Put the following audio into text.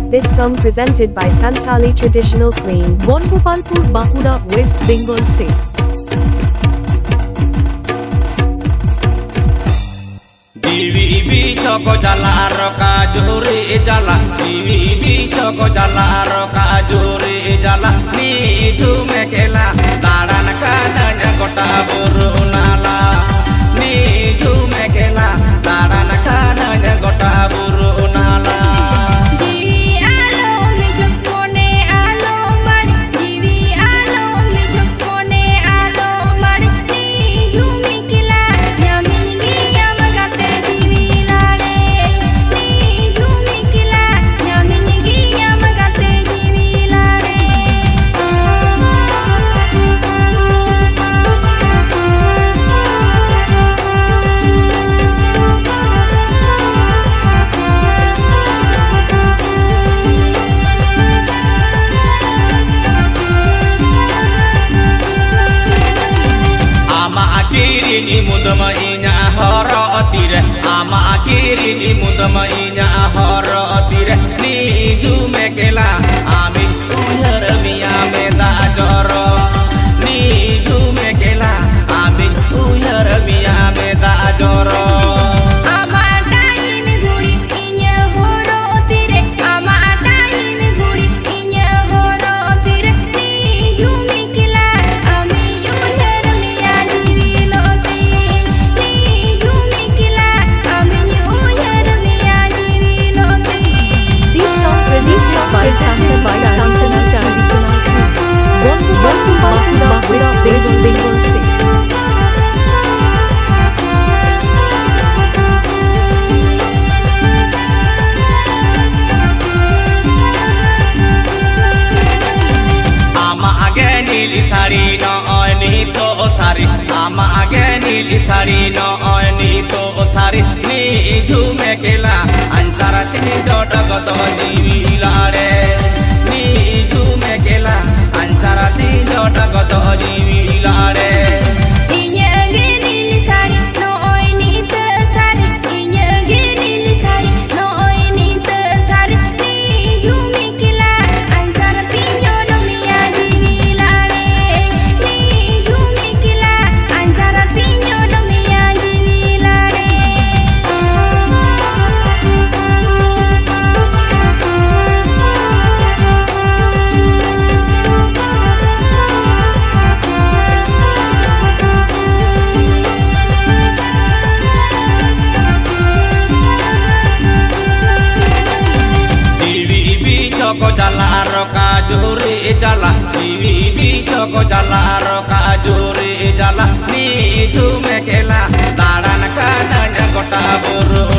This song presented by Santali Traditional Queen. Bangopalpur Bankura west Bengal से Divi choko jala roka juri jala Divi choko jala roka juri jala Ni jume kela daran kananya kota buru nala Ni jume kela daran kananya kota buru nala Imut mainya horo tire ama akiri imut mainya horo tire ni jume kela ami uyar miya meda joro ni jume kela ami uyar miya meda joro by Santali Traditional Queen. Bangopalpur Bankura west Bengal से ama age nili sari no ni to sari ama age nili sari no ni to sari ni jume kela anchara tini jodagoto divilare ni jume kela anchara tini jodagoto divilare choko jala roka juri jala Divi choko jala roka juri jala Ni jume kela daran kananya kota buru